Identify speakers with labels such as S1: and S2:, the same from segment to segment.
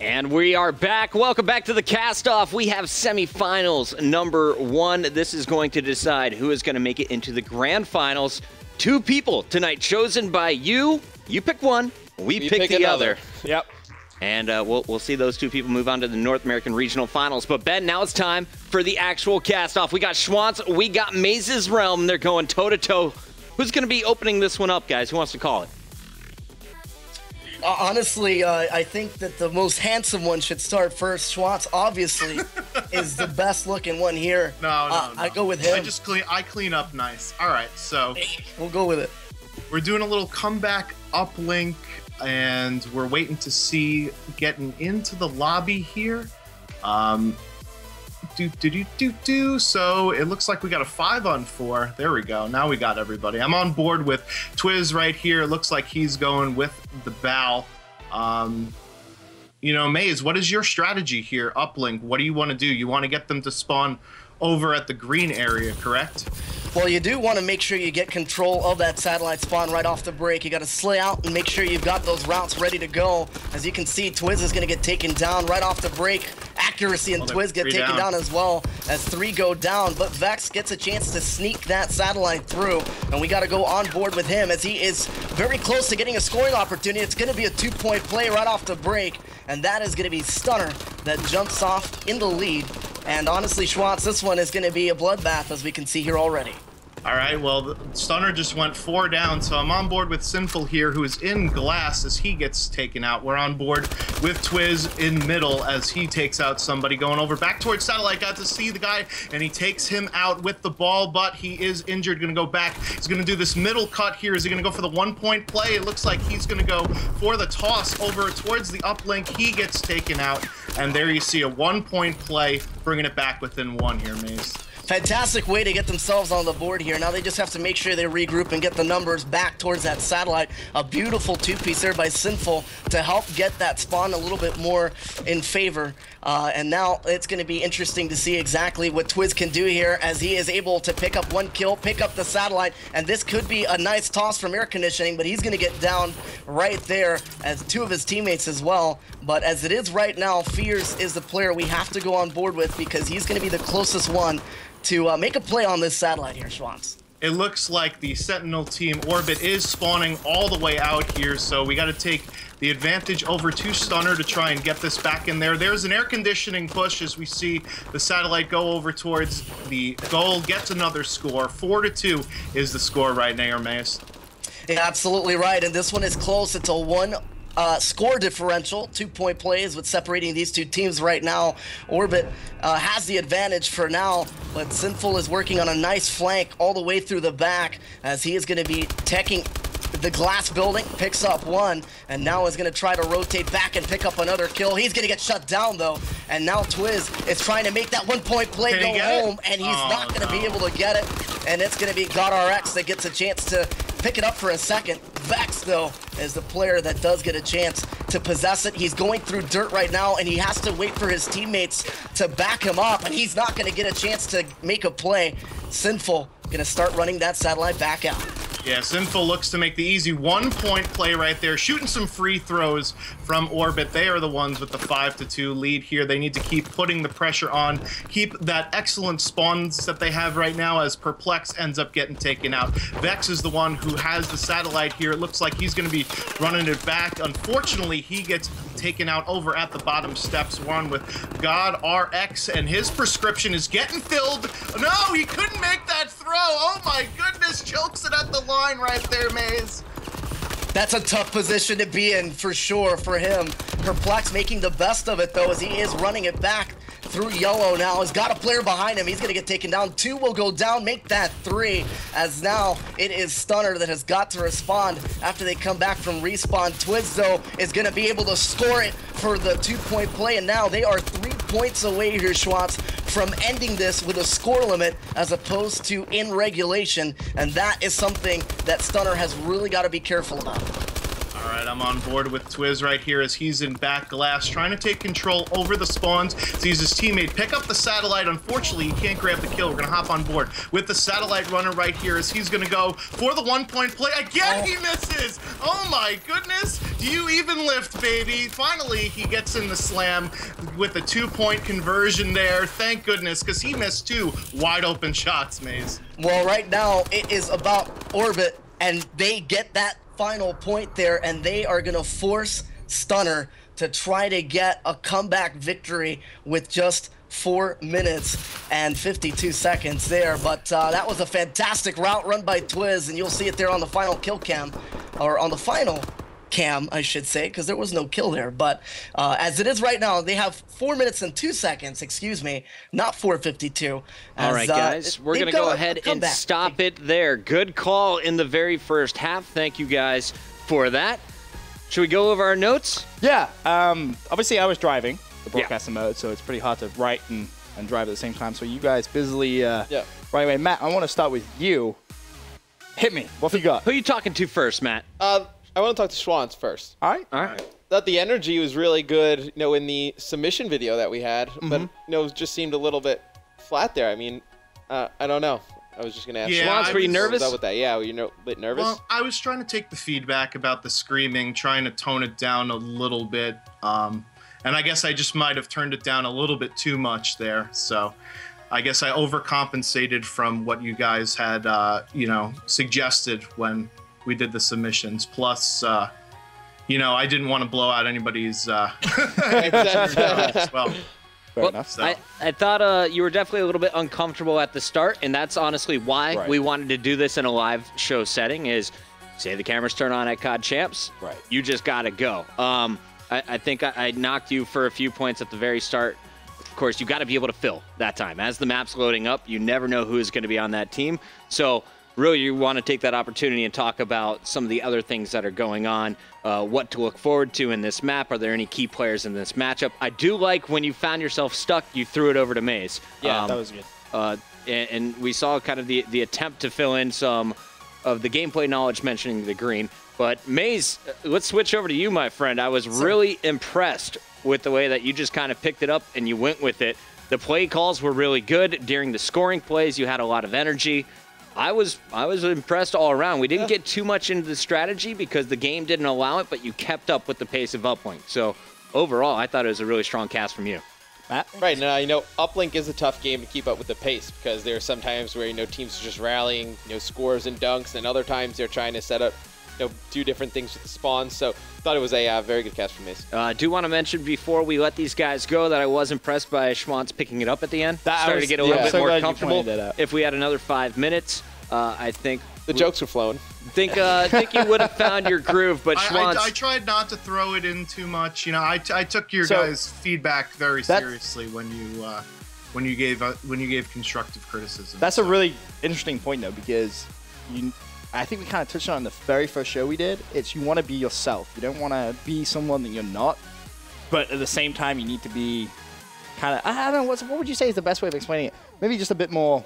S1: And we are back. Welcome back to the cast-off. We have semifinals number 1. This is going to decide who is going to make it into the grand finals. 2 people tonight chosen by you. You pick one, we pick the other.
S2: Yep.
S1: And we'll see those 2 people move on to the North American Regional Finals. But Ben, now it's time for the actual cast-off. We got Shwantz, we got MazezRealm. They're going toe-to-toe. Who's going to be opening this one up, guys? Who wants to call it?
S3: Honestly, I think that the most handsome one should start first. Shwantz obviously is the best looking one here.
S4: No.
S3: I go with him.
S4: I clean up nice. All right, so
S3: we'll go with it.
S4: We're doing a little comeback uplink, and we're waiting to see getting into the lobby here. So it looks like we got a 5-on-4. There we go. Now we got everybody. I'm on board with Twiz right here. It looks like he's going with the Bal. You know, Maze, what is your strategy here? Uplink, what do you want to do? You want to get them to spawn over at the green area, correct?
S3: Well, you do want to make sure you get control of that satellite spawn right off the break. You got to slay out and make sure you've got those routes ready to go. As you can see, Twiz is going to get taken down right off the break. Accuracy and Twiz get taken down as well as 3 go down, but Vex gets a chance to sneak that satellite through, and we got to go on board with him as he is very close to getting a scoring opportunity. It's going to be a 2-point play right off the break, and that is going to be Stunner that jumps off in the lead. And honestly, Shwantz, this one is going to be a bloodbath, as we can see here already.
S4: All right, well, Stunner just went 4 down, so I'm on board with Sinful here, who is in glass as he gets taken out. We're on board with Twiz in middle as he takes out somebody going over back towards Satellite. Got to see the guy, and he takes him out with the ball, but he is injured. Going to go back. He's going to do this middle cut here. Is he going to go for the 1-point play? It looks like he's going to go for the toss over towards the uplink. He gets taken out, and there you see a 1-point play, bringing it back within 1 here, Maze.
S3: Fantastic way to get themselves on the board here. Now they just have to make sure they regroup and get the numbers back towards that satellite. A beautiful 2-piece there by Sinful to help get that spawn a little bit more in favor. And now it's going to be interesting to see exactly what Twiz can do here as he is able to pick up 1 kill, pick up the satellite, and this could be a nice toss from air conditioning, but he's going to get down right there as 2 of his teammates as well. But as it is right now, Fears is the player we have to go on board with because he's going to be the closest one to make a play on this satellite here, Shwantz.
S4: It looks like the Sentinel team Orbit is spawning all the way out here, so we got to take the advantage over to Stunner to try and get this back in there. There's an air conditioning push as we see the satellite go over towards the goal, gets another score. 4-2 is the score right now, Mace.
S3: Yeah, absolutely right, and this one is close. It's a 1 score differential, 2-point plays with separating these 2 teams right now. Orbit has the advantage for now, but Sinful is working on a nice flank all the way through the back as he is going to be teching the glass building, picks up 1, and now is going to try to rotate back and pick up another kill. He's going to get shut down though, and now Twiz is trying to make that 1-point play go home, and he's not going to be able to get it, and it's going to be GodRx that gets a chance to pick it up for a second. Vex, though, is the player that does get a chance to possess it. He's going through dirt right now, and he has to wait for his teammates to back him up, and he's not going to get a chance to make a play. Sinful going to start running that satellite back out.
S4: Yeah, Sinful looks to make the easy 1-point play right there, shooting some free throws from Orbit. They are the ones with the 5-2 lead here. They need to keep putting the pressure on, keep that excellent spawns that they have right now as Perplex ends up getting taken out. Vex is the one who has the satellite here. It looks like he's going to be running it back. Unfortunately, he gets taken out over at the bottom steps. One with GodRx, and his prescription is getting filled. No, he couldn't make that throw. Oh my goodness, chokes it at the line right there, Maze.
S3: That's a tough position to be in for sure for him. Perplex making the best of it though as he is running it back through yellow now. He's got a player behind him. He's going to get taken down. 2 will go down, make that 3, as now it is Stunner that has got to respond after they come back from respawn. Twiz, though, is going to be able to score it for the 2-point play, and now they are 3 points away here, Shwantz, from ending this with a score limit as opposed to in regulation, and that is something that Stunner has really got to be careful about.
S4: All right, I'm on board with Twiz right here as he's in back glass, trying to take control over the spawns. Sees his teammate pick up the satellite. Unfortunately, he can't grab the kill. We're going to hop on board with the satellite runner right here as he's going to go for the 1-point play. Again, he misses! Oh my goodness! Do you even lift, baby? Finally, he gets in the slam with a 2-point conversion there. Thank goodness, because he missed 2 wide open shots, Maze.
S3: Well, right now, it is about Orbit, and they get that final point there, and they are going to force Stunner to try to get a comeback victory with just 4 minutes and 52 seconds there. But that was a fantastic route run by Twiz, and you'll see it there on the final kill cam, or on the final cam, I should say, because there was no kill there. But as it is right now, they have 4 minutes and 2 seconds, excuse me, not 4:52.
S1: All right, guys, we're going to go ahead and stop it there. Good call in the very first half. Thank you guys for that. Should we go over our notes?
S2: Yeah. Obviously, I was driving the broadcasting mode, so it's pretty hard to write and drive at the same time. So you guys busily right away. Matt, I want to start with you. Hit me. What have you got?
S1: Who are you talking to first, Matt?
S5: I want to talk to Shwantz first.
S2: All right.
S1: All right.
S5: Thought the energy was really good, in the submission video that we had, but it just seemed a little bit flat there. I mean, I don't know. I was just gonna ask.
S4: Yeah,
S1: Shwantz, were you nervous?
S5: With that? Yeah, were you a bit nervous?
S4: Well, I was trying to take the feedback about the screaming, trying to tone it down a little bit. And I guess I just might have turned it down a little bit too much there. So I guess I overcompensated from what you guys had, suggested when we did the submissions. Plus, I didn't want to blow out anybody's as well.
S2: Fair enough.
S4: So.
S1: I thought you were definitely a little bit uncomfortable at the start, and that's honestly why we wanted to do this in a live show setting is, say the cameras turn on at COD Champs, you just got to go. I think I knocked you for a few points at the very start. Of course, you got to be able to fill that time. As the map's loading up, you never know who is going to be on that team. So really, you want to take that opportunity and talk about some of the other things that are going on, what to look forward to in this map. Are there any key players in this matchup? I do like when you found yourself stuck, you threw it over to Maze.
S2: Yeah, that was good.
S1: And we saw kind of the attempt to fill in some of the gameplay knowledge mentioning the green. But Maze, let's switch over to you, my friend. I was really impressed with the way that you just kind of picked it up and you went with it. The play calls were really good. During the scoring plays, you had a lot of energy. I was impressed all around. We didn't get too much into the strategy because the game didn't allow it, but you kept up with the pace of Uplink. So overall, I thought it was a really strong cast from you.
S2: Matt?
S5: Right, now, Uplink is a tough game to keep up with the pace because there are some times where, teams are just rallying, scores and dunks, and other times they're trying to set up, do different things with the spawns. So thought it was a very good cast from Maze.
S1: I do want to mention before we let these guys go that I was impressed by Shwantz picking it up at the end. Started to get a little bit more comfortable. If we had another 5 minutes, I think
S5: the jokes were flowing.
S1: Think you would have found your groove, but Shwantz,
S4: I tried not to throw it in too much. I took your guys' feedback very seriously when you gave constructive criticism.
S2: That's a really interesting point though, because I think we kind of touched on the very first show we did. It's you want to be yourself. You don't want to be someone that you're not, but at the same time you need to be kind of, I don't know, what would you say is the best way of explaining it? Maybe just a bit more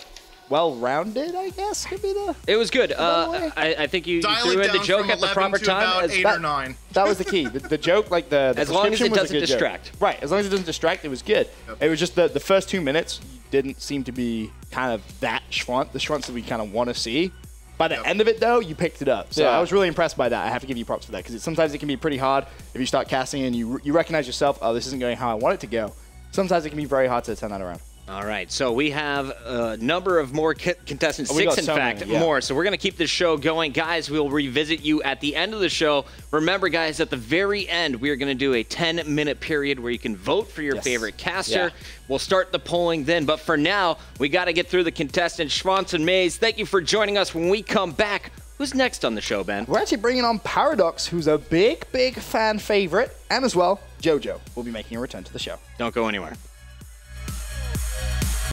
S2: well-rounded, I guess, could be the...
S1: It was good. I think you threw in the joke at the proper time.
S4: About 8 or 9.
S2: That was the key. The joke, like the
S1: as long as it doesn't distract.
S2: Joke. Right, as long as it doesn't distract, it was good. Yep. It was just the first 2 minutes didn't seem to be kind of that Shwantz, the Shwantz that we kind of want to see. By the end of it, though, you picked it up. So I was really impressed by that. I have to give you props for that, because sometimes it can be pretty hard if you start casting and you recognize yourself, oh, this isn't going how I want it to go. Sometimes it can be very hard to turn that around.
S1: All right, so we have a number of more contestants, 6 in fact, more. So we're going to keep this show going. Guys, we'll revisit you at the end of the show. Remember, guys, at the very end, we are going to do a 10-minute period where you can vote for your favorite caster. Yeah. We'll start the polling then, but for now, we got to get through the contestants. Shwantz and Maze, thank you for joining us. When we come back, who's next on the show, Ben?
S2: We're actually bringing on Paradox, who's a big fan favorite, and as well, JoJo will be making a return to the show.
S1: Don't go anywhere.